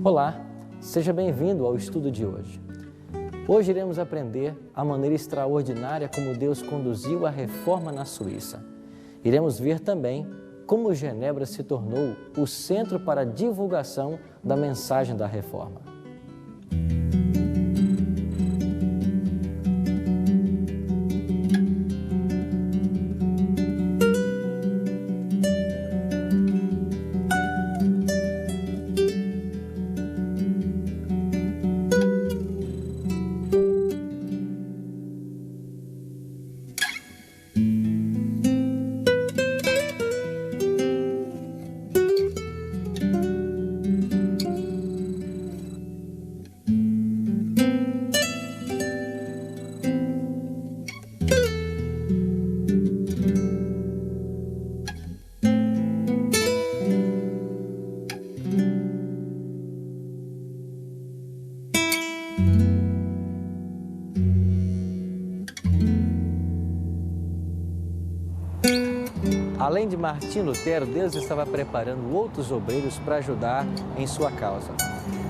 Olá, seja bem-vindo ao estudo de hoje. Hoje iremos aprender a maneira extraordinária como Deus conduziu a reforma na Suíça. Iremos ver também como Genebra se tornou o centro para a divulgação da mensagem da reforma. Além de Martim Lutero, Deus estava preparando outros obreiros para ajudar em sua causa.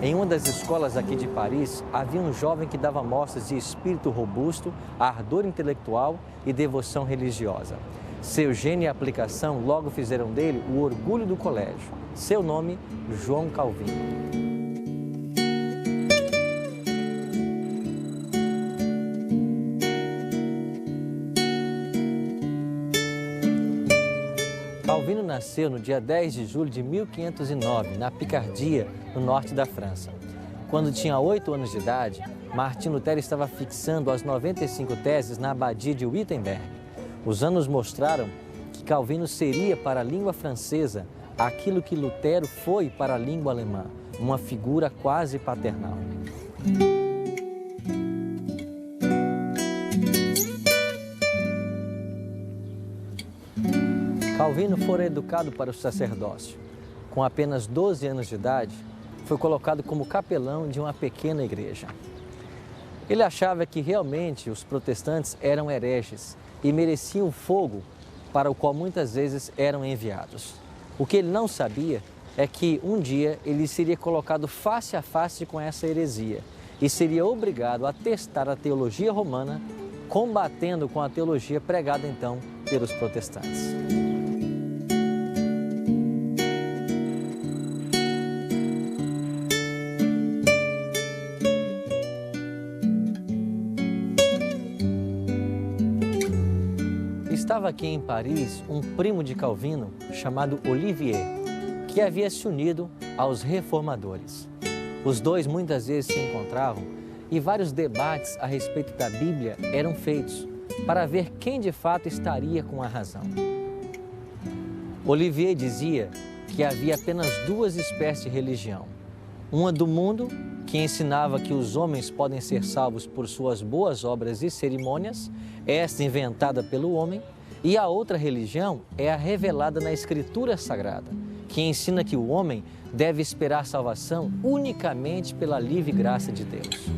Em uma das escolas aqui de Paris, havia um jovem que dava mostras de espírito robusto, ardor intelectual e devoção religiosa. Seu gênio e aplicação logo fizeram dele o orgulho do colégio. Seu nome, João Calvino. Calvino nasceu no dia 10 de julho de 1509, na Picardia, no norte da França. Quando tinha 8 anos de idade, Martim Lutero estava fixando as 95 teses na abadia de Wittenberg. Os anos mostraram que Calvino seria para a língua francesa aquilo que Lutero foi para a língua alemã, uma figura quase paternal. Calvino fora educado para o sacerdócio. Com apenas 12 anos de idade, foi colocado como capelão de uma pequena igreja. Ele achava que realmente os protestantes eram hereges e mereciam o fogo para o qual muitas vezes eram enviados. O que ele não sabia é que um dia ele seria colocado face a face com essa heresia e seria obrigado a testar a teologia romana, combatendo com a teologia pregada então pelos protestantes. Estava aqui em Paris um primo de Calvino chamado Olivier, que havia se unido aos reformadores. Os dois muitas vezes se encontravam e vários debates a respeito da Bíblia eram feitos para ver quem de fato estaria com a razão. Olivier dizia que havia apenas duas espécies de religião. Uma do mundo, que ensinava que os homens podem ser salvos por suas boas obras e cerimônias, esta inventada pelo homem, e a outra religião é a revelada na Escritura Sagrada, que ensina que o homem deve esperar salvação unicamente pela livre graça de Deus.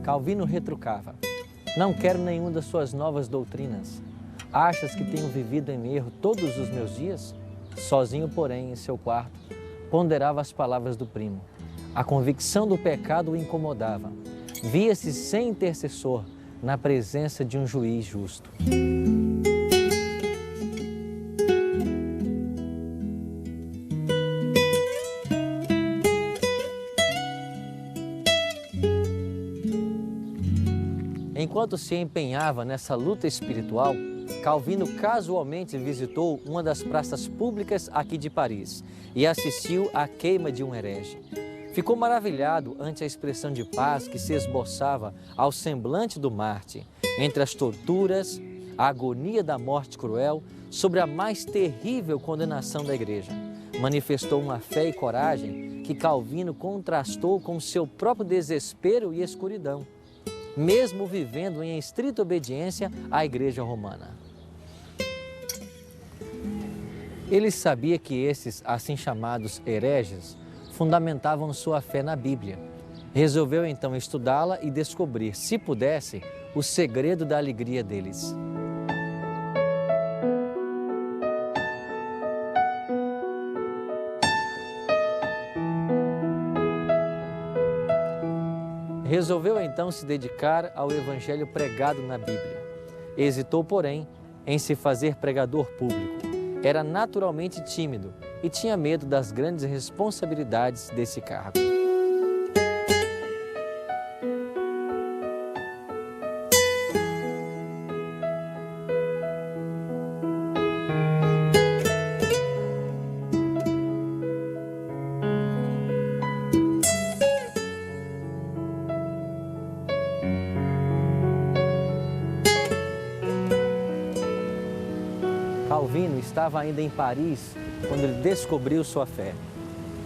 Calvino retrucava: "Não quero nenhuma das suas novas doutrinas. Achas que tenho vivido em erro todos os meus dias?" Sozinho, porém, em seu quarto, ponderava as palavras do primo. A convicção do pecado o incomodava. Via-se sem intercessor na presença de um juiz justo. Enquanto se empenhava nessa luta espiritual, Calvino casualmente visitou uma das praças públicas aqui de Paris e assistiu à queima de um herege. Ficou maravilhado ante a expressão de paz que se esboçava ao semblante do mártir, entre as torturas, a agonia da morte cruel, sobre a mais terrível condenação da igreja. Manifestou uma fé e coragem que Calvino contrastou com seu próprio desespero e escuridão, mesmo vivendo em estrita obediência à Igreja Romana. Ele sabia que esses, assim chamados hereges, fundamentavam sua fé na Bíblia. Resolveu então estudá-la e descobrir, se pudesse, o segredo da alegria deles. Resolveu então se dedicar ao evangelho pregado na Bíblia. Hesitou, porém, em se fazer pregador público. Era naturalmente tímido e tinha medo das grandes responsabilidades desse cargo. Calvino estava ainda em Paris quando ele descobriu sua fé.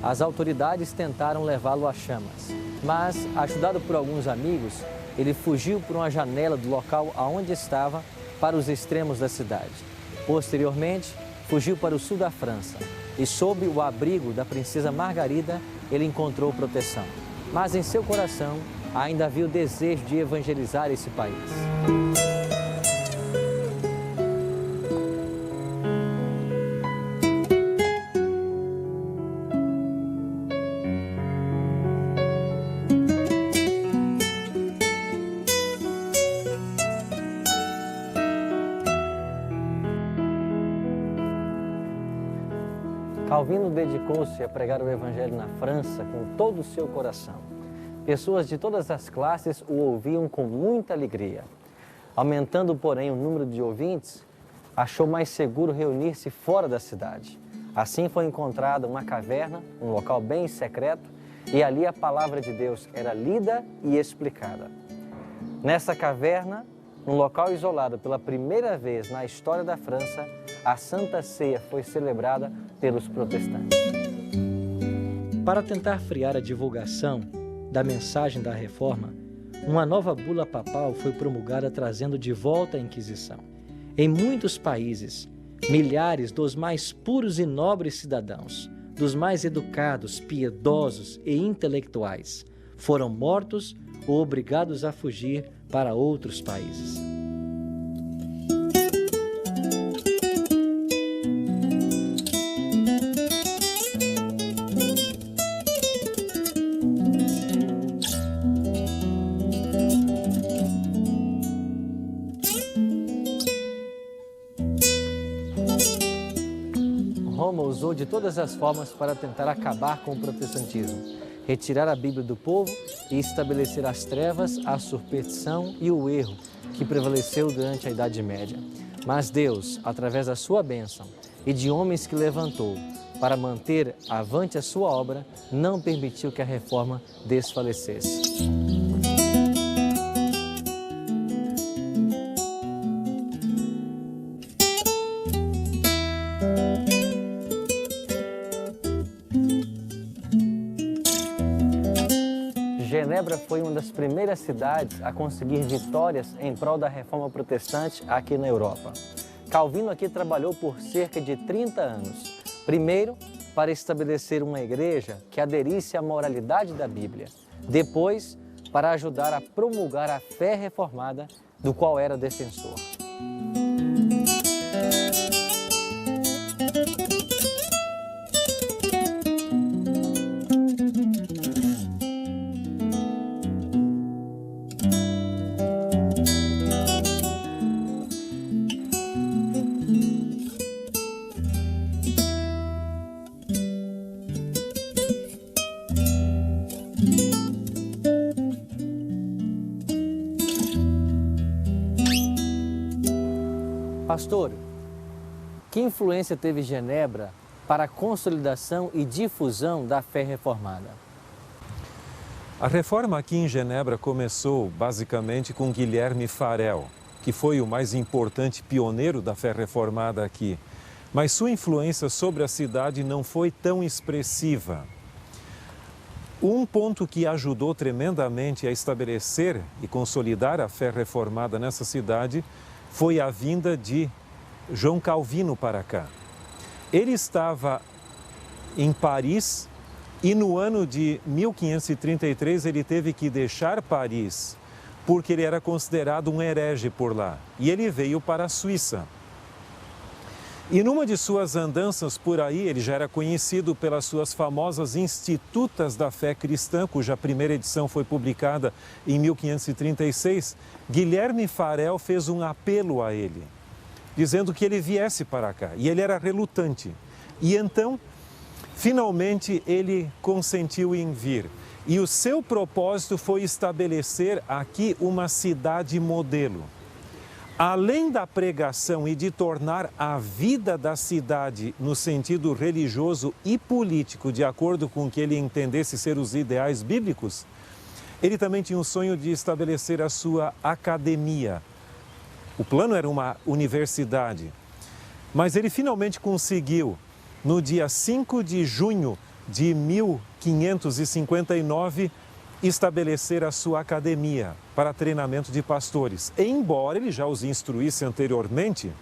As autoridades tentaram levá-lo às chamas, mas, ajudado por alguns amigos, ele fugiu por uma janela do local aonde estava para os extremos da cidade. Posteriormente, fugiu para o sul da França e, sob o abrigo da princesa Margarida, ele encontrou proteção. Mas em seu coração ainda havia o desejo de evangelizar esse país. Calvino dedicou-se a pregar o Evangelho na França com todo o seu coração. Pessoas de todas as classes o ouviam com muita alegria. Aumentando, porém, o número de ouvintes, achou mais seguro reunir-se fora da cidade. Assim foi encontrada uma caverna, um local bem secreto, e ali a palavra de Deus era lida e explicada. Nessa caverna, num local isolado pela primeira vez na história da França, a Santa Ceia foi celebrada pelos protestantes. Para tentar frear a divulgação da mensagem da Reforma, uma nova bula papal foi promulgada trazendo de volta a Inquisição. Em muitos países, milhares dos mais puros e nobres cidadãos, dos mais educados, piedosos e intelectuais, foram mortos ou obrigados a fugir para outros países. Roma usou de todas as formas para tentar acabar com o protestantismo, retirar a Bíblia do povo e estabelecer as trevas, a superstição e o erro que prevaleceu durante a Idade Média. Mas Deus, através da sua bênção e de homens que levantou para manter avante a sua obra, não permitiu que a reforma desfalecesse. Genebra foi uma das primeiras cidades a conseguir vitórias em prol da reforma protestante aqui na Europa. Calvino aqui trabalhou por cerca de 30 anos. Primeiro, para estabelecer uma igreja que aderisse à moralidade da Bíblia. Depois, para ajudar a promulgar a fé reformada, do qual era defensor. Pastor, que influência teve Genebra para a consolidação e difusão da fé reformada? A reforma aqui em Genebra começou basicamente com Guilherme Farel, que foi o mais importante pioneiro da fé reformada aqui. Mas sua influência sobre a cidade não foi tão expressiva. Um ponto que ajudou tremendamente a estabelecer e consolidar a fé reformada nessa cidade foi a vinda de João Calvino para cá. Ele estava em Paris e no ano de 1533 ele teve que deixar Paris porque ele era considerado um herege por lá. E ele veio para a Suíça. E numa de suas andanças por aí, ele já era conhecido pelas suas famosas Institutas da Fé Cristã, cuja primeira edição foi publicada em 1536. Guilherme Farel fez um apelo a ele, dizendo que ele viesse para cá. E ele era relutante. E então, finalmente, ele consentiu em vir. E o seu propósito foi estabelecer aqui uma cidade modelo. Além da pregação e de tornar a vida da cidade no sentido religioso e político, de acordo com o que ele entendesse ser os ideais bíblicos, ele também tinha o sonho de estabelecer a sua academia. O plano era uma universidade, mas ele finalmente conseguiu, no dia 5 de junho de 1559, estabelecer a sua academia para treinamento de pastores. Embora ele já os instruísse anteriormente,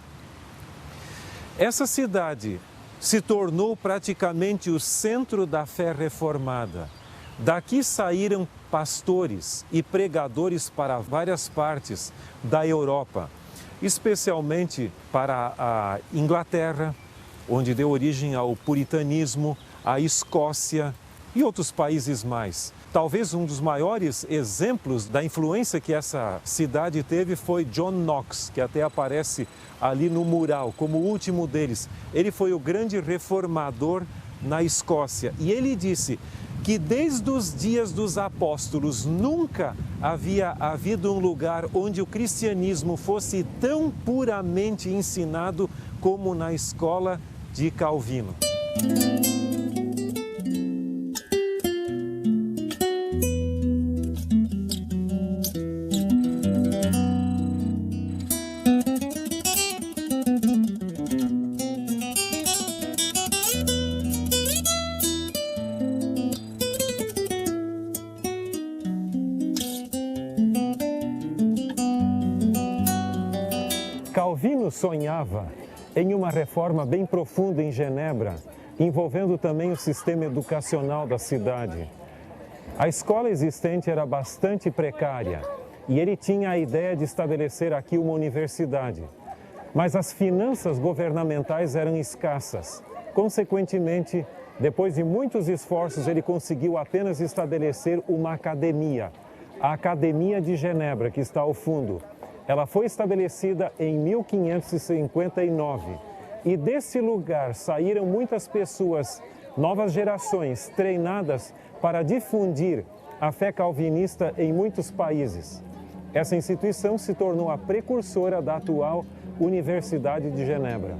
essa cidade se tornou praticamente o centro da fé reformada. Daqui saíram pastores e pregadores para várias partes da Europa, especialmente para a Inglaterra, onde deu origem ao puritanismo, a Escócia e outros países mais. Talvez um dos maiores exemplos da influência que essa cidade teve foi John Knox, que até aparece ali no mural como o último deles. Ele foi o grande reformador na Escócia e ele disse que desde os dias dos apóstolos nunca havia havido um lugar onde o cristianismo fosse tão puramente ensinado como na escola de Calvino. Calvino sonhava em uma reforma bem profunda em Genebra, envolvendo também o sistema educacional da cidade. A escola existente era bastante precária e ele tinha a ideia de estabelecer aqui uma universidade. Mas as finanças governamentais eram escassas. Consequentemente, depois de muitos esforços, ele conseguiu apenas estabelecer uma academia, a Academia de Genebra, que está ao fundo. Ela foi estabelecida em 1559 e desse lugar saíram muitas pessoas, novas gerações, treinadas para difundir a fé calvinista em muitos países. Essa instituição se tornou a precursora da atual Universidade de Genebra.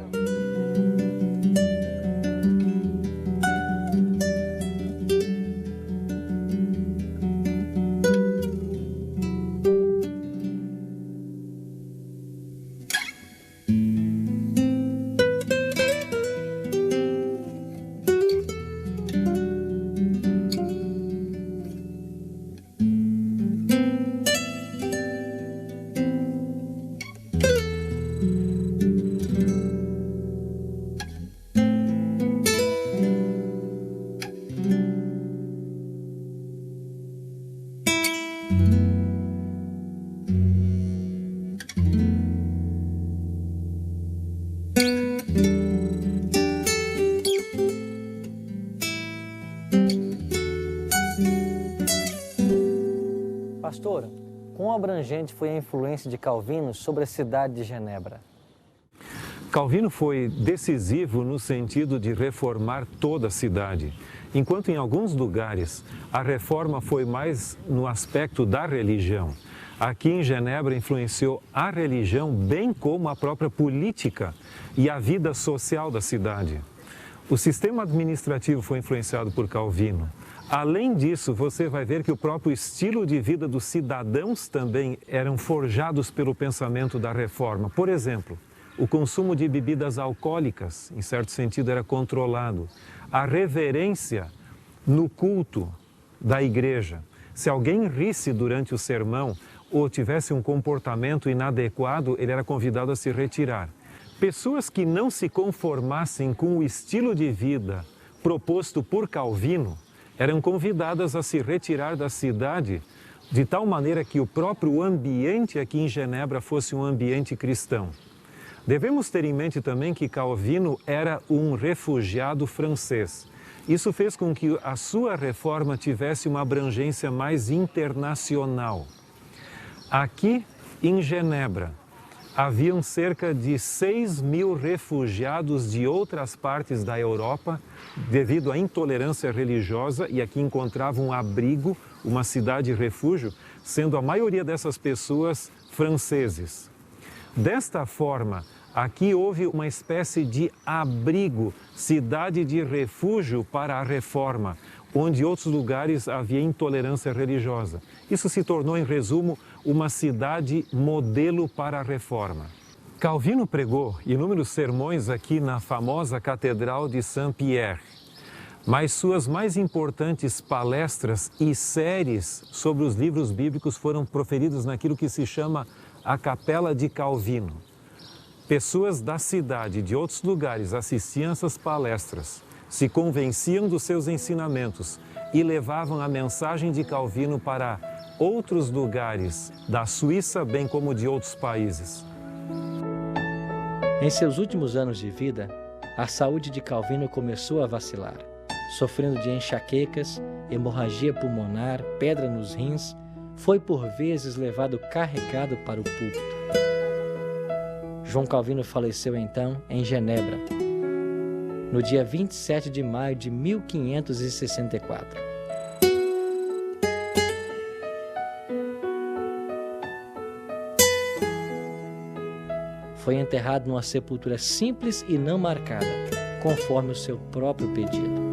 Pastor, quão abrangente foi a influência de Calvino sobre a cidade de Genebra? Calvino foi decisivo no sentido de reformar toda a cidade, enquanto em alguns lugares a reforma foi mais no aspecto da religião. Aqui em Genebra influenciou a religião bem como a própria política e a vida social da cidade. O sistema administrativo foi influenciado por Calvino. Além disso, você vai ver que o próprio estilo de vida dos cidadãos também eram forjados pelo pensamento da reforma. Por exemplo, o consumo de bebidas alcoólicas, em certo sentido, era controlado. A reverência no culto da igreja. Se alguém risse durante o sermão ou tivesse um comportamento inadequado, ele era convidado a se retirar. Pessoas que não se conformassem com o estilo de vida proposto por Calvino eram convidadas a se retirar da cidade de tal maneira que o próprio ambiente aqui em Genebra fosse um ambiente cristão. Devemos ter em mente também que Calvino era um refugiado francês. Isso fez com que a sua reforma tivesse uma abrangência mais internacional. Aqui em Genebra, haviam cerca de 6.000 refugiados de outras partes da Europa devido à intolerância religiosa e aqui encontravam um abrigo, uma cidade-refúgio, sendo a maioria dessas pessoas franceses. Desta forma, aqui houve uma espécie de abrigo, cidade de refúgio para a reforma, onde em outros lugares havia intolerância religiosa. Isso se tornou, em resumo, uma cidade modelo para a reforma. Calvino pregou inúmeros sermões aqui na famosa Catedral de Saint-Pierre, mas suas mais importantes palestras e séries sobre os livros bíblicos foram proferidas naquilo que se chama a Capela de Calvino. Pessoas da cidade e de outros lugares assistiam essas palestras, se convenciam dos seus ensinamentos e levavam a mensagem de Calvino para outros lugares da Suíça, bem como de outros países. Em seus últimos anos de vida, a saúde de Calvino começou a vacilar, sofrendo de enxaquecas, hemorragia pulmonar, pedra nos rins, foi por vezes levado carregado para o púlpito. João Calvino faleceu então em Genebra, no dia 27 de maio de 1564. Foi enterrado numa sepultura simples e não marcada, conforme o seu próprio pedido.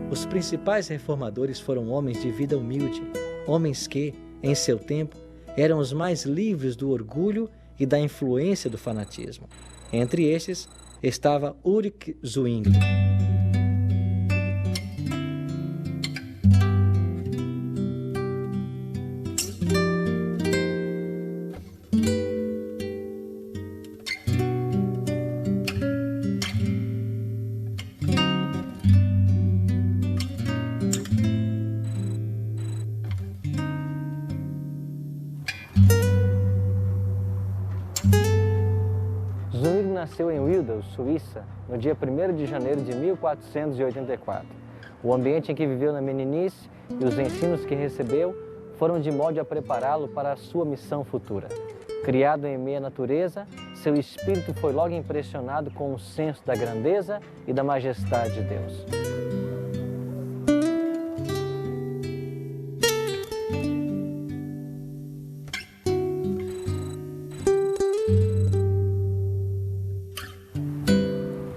Os principais reformadores foram homens de vida humilde, homens que, em seu tempo, eram os mais livres do orgulho e da influência do fanatismo. Entre estes estava Ulrich Zwingli. Zwingli nasceu em Wildau, Suíça, no dia 1º de janeiro de 1484. O ambiente em que viveu na meninice e os ensinos que recebeu foram de modo a prepará-lo para a sua missão futura. Criado em meio à natureza, seu espírito foi logo impressionado com o senso da grandeza e da majestade de Deus.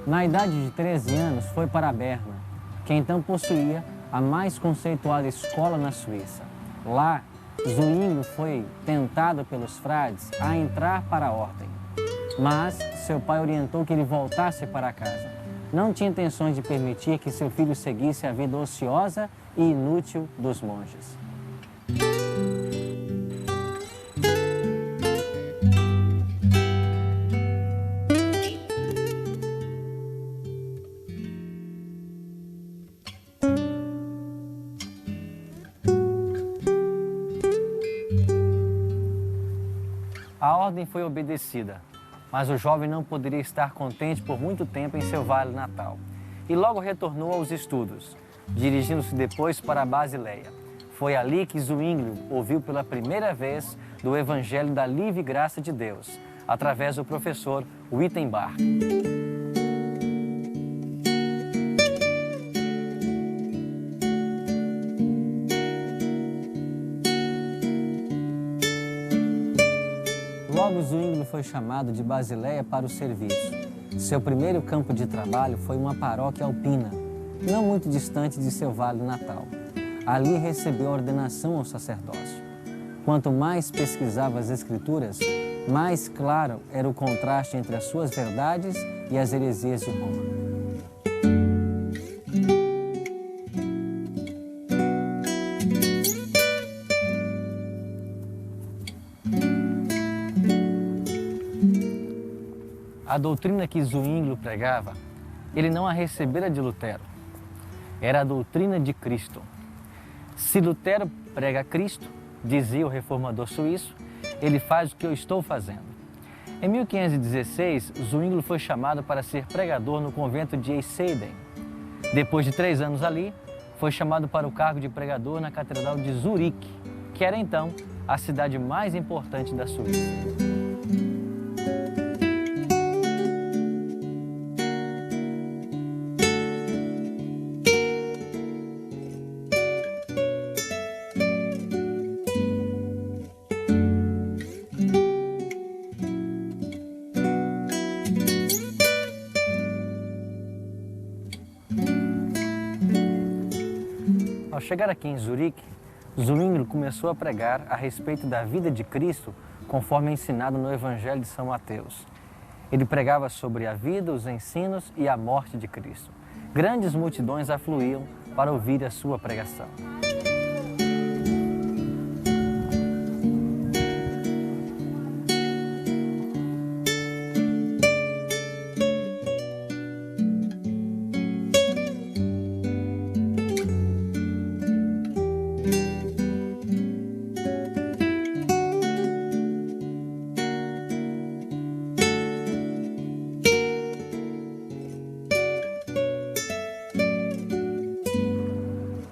Na idade de 13 anos, foi para Berna, que então possuía a mais conceituada escola na Suíça. Lá, Zwingli foi tentado pelos frades a entrar para a ordem, mas seu pai orientou que ele voltasse para casa. Não tinha intenções de permitir que seu filho seguisse a vida ociosa e inútil dos monges. A ordem foi obedecida, mas o jovem não poderia estar contente por muito tempo em seu vale natal e logo retornou aos estudos, dirigindo-se depois para a Basileia. Foi ali que Zwingli ouviu pela primeira vez do Evangelho da Livre Graça de Deus, através do professor Wittenbach. Logo, Zwingli foi chamado de Basileia para o serviço. Seu primeiro campo de trabalho foi uma paróquia alpina, não muito distante de seu vale natal. Ali recebeu a ordenação ao sacerdócio. Quanto mais pesquisava as Escrituras, mais claro era o contraste entre as suas verdades e as heresias de Roma. A doutrina que Zwinglio pregava, ele não a recebera de Lutero. Era a doutrina de Cristo. Se Lutero prega Cristo, dizia o reformador suíço, ele faz o que eu estou fazendo. Em 1516, Zwinglio foi chamado para ser pregador no convento de Eisleben. Depois de 3 anos ali, foi chamado para o cargo de pregador na Catedral de Zurique, que era então a cidade mais importante da Suíça. Ao chegar aqui em Zurique, Zwinglio começou a pregar a respeito da vida de Cristo conforme ensinado no Evangelho de São Mateus. Ele pregava sobre a vida, os ensinos e a morte de Cristo. Grandes multidões afluíam para ouvir a sua pregação.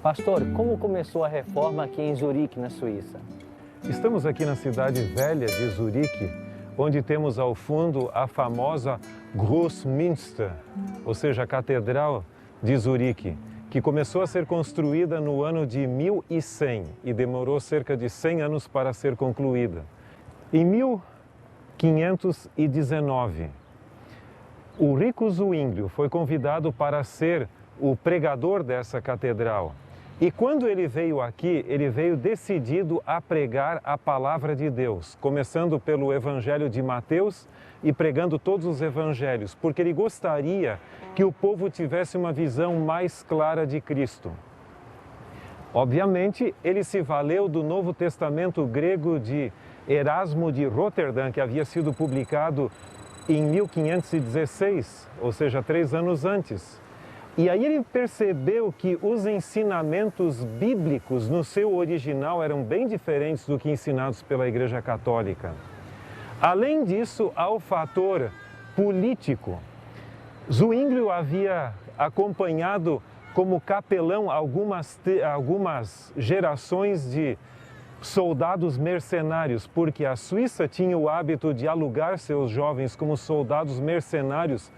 Pastor, como começou a reforma aqui em Zurique, na Suíça? Estamos aqui na cidade velha de Zurique, onde temos ao fundo a famosa Großmünster, ou seja, a Catedral de Zurique, que começou a ser construída no ano de 1100 e demorou cerca de 100 anos para ser concluída. Em 1519, o rico Zwinglio foi convidado para ser o pregador dessa catedral. E quando ele veio aqui, ele veio decidido a pregar a palavra de Deus, começando pelo Evangelho de Mateus e pregando todos os evangelhos, porque ele gostaria que o povo tivesse uma visão mais clara de Cristo. Obviamente, ele se valeu do Novo Testamento grego de Erasmo de Roterdã, que havia sido publicado em 1516, ou seja, 3 anos antes. E aí ele percebeu que os ensinamentos bíblicos no seu original eram bem diferentes do que ensinados pela Igreja Católica. Além disso, há o fator político. Zwinglio havia acompanhado como capelão algumas gerações de soldados mercenários, porque a Suíça tinha o hábito de alugar seus jovens como soldados mercenários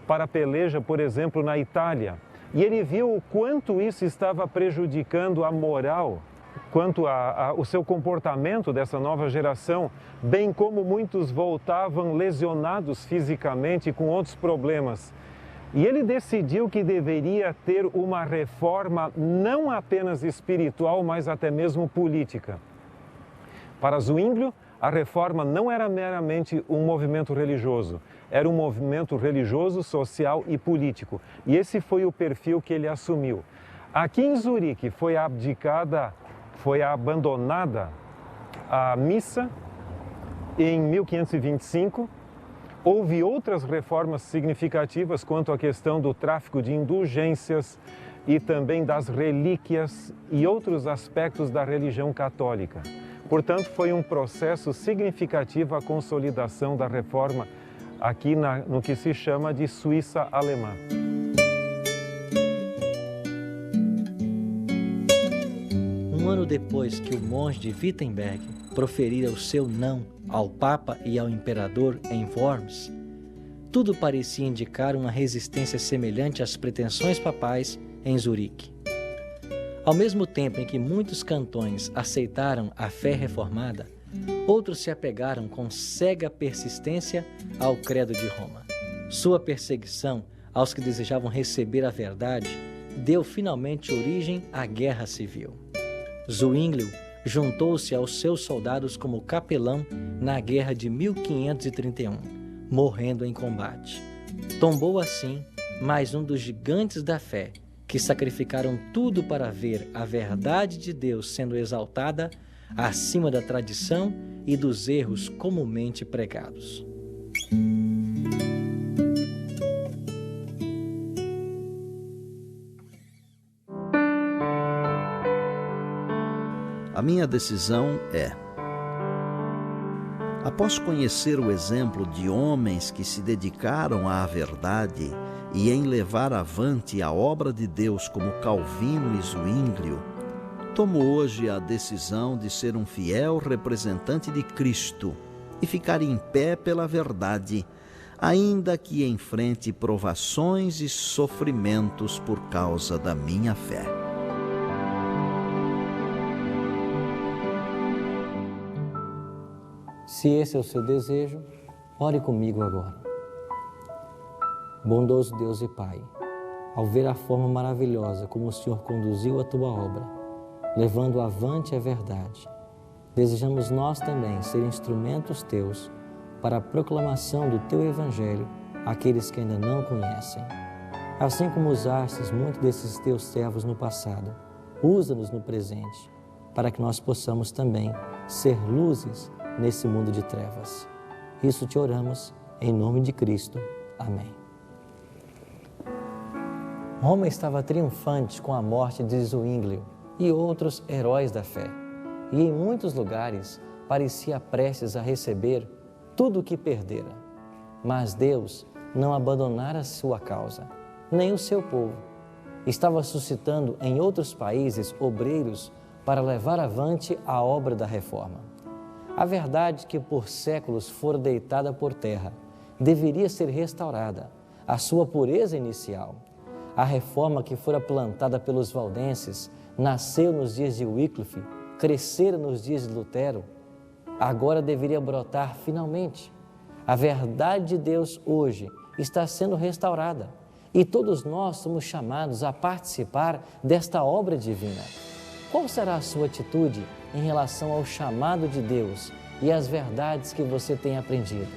para a peleja, por exemplo, na Itália. E ele viu o quanto isso estava prejudicando a moral, quanto o seu comportamento dessa nova geração, bem como muitos voltavam lesionados fisicamente com outros problemas. E ele decidiu que deveria ter uma reforma não apenas espiritual, mas até mesmo política. Para Zwinglio, a reforma não era meramente um movimento religioso, era um movimento religioso, social e político. E esse foi o perfil que ele assumiu. Aqui em Zurique foi abandonada a missa em 1525. Houve outras reformas significativas quanto à questão do tráfico de indulgências e também das relíquias e outros aspectos da religião católica. Portanto, foi um processo significativo a consolidação da reforma aqui no que se chama de Suíça alemã. Um ano depois que o monge de Wittenberg proferira o seu não ao Papa e ao Imperador em Worms, tudo parecia indicar uma resistência semelhante às pretensões papais em Zurique. Ao mesmo tempo em que muitos cantões aceitaram a fé reformada, outros se apegaram com cega persistência ao credo de Roma. Sua perseguição aos que desejavam receber a verdade deu finalmente origem à Guerra Civil. Zwinglio juntou-se aos seus soldados como capelão na guerra de 1531, morrendo em combate. Tombou assim mais um dos gigantes da fé, que sacrificaram tudo para ver a verdade de Deus sendo exaltada acima da tradição e dos erros comumente pregados. A minha decisão é: após conhecer o exemplo de homens que se dedicaram à verdade e em levar avante a obra de Deus como Calvino e Zwinglio, tomo hoje a decisão de ser um fiel representante de Cristo e ficar em pé pela verdade, ainda que enfrente provações e sofrimentos por causa da minha fé. Se esse é o seu desejo, ore comigo agora. Bondoso Deus e Pai, ao ver a forma maravilhosa como o Senhor conduziu a Tua obra, levando avante a verdade, desejamos nós também ser instrumentos Teus para a proclamação do Teu Evangelho àqueles que ainda não conhecem. Assim como usastes muito desses Teus servos no passado, usa-nos no presente, para que nós possamos também ser luzes nesse mundo de trevas. Isso te oramos, em nome de Cristo. Amém. Roma estava triunfante com a morte de Zwinglio e outros heróis da fé, e em muitos lugares parecia prestes a receber tudo o que perdera. Mas Deus não abandonara sua causa, nem o seu povo. Estava suscitando em outros países obreiros para levar avante a obra da reforma. A verdade que por séculos fora deitada por terra deveria ser restaurada, a sua pureza inicial. A reforma que fora plantada pelos valdenses nasceu nos dias de Wycliffe, crescera nos dias de Lutero, agora deveria brotar finalmente. A verdade de Deus hoje está sendo restaurada e todos nós somos chamados a participar desta obra divina. Qual será a sua atitude em relação ao chamado de Deus e às verdades que você tem aprendido?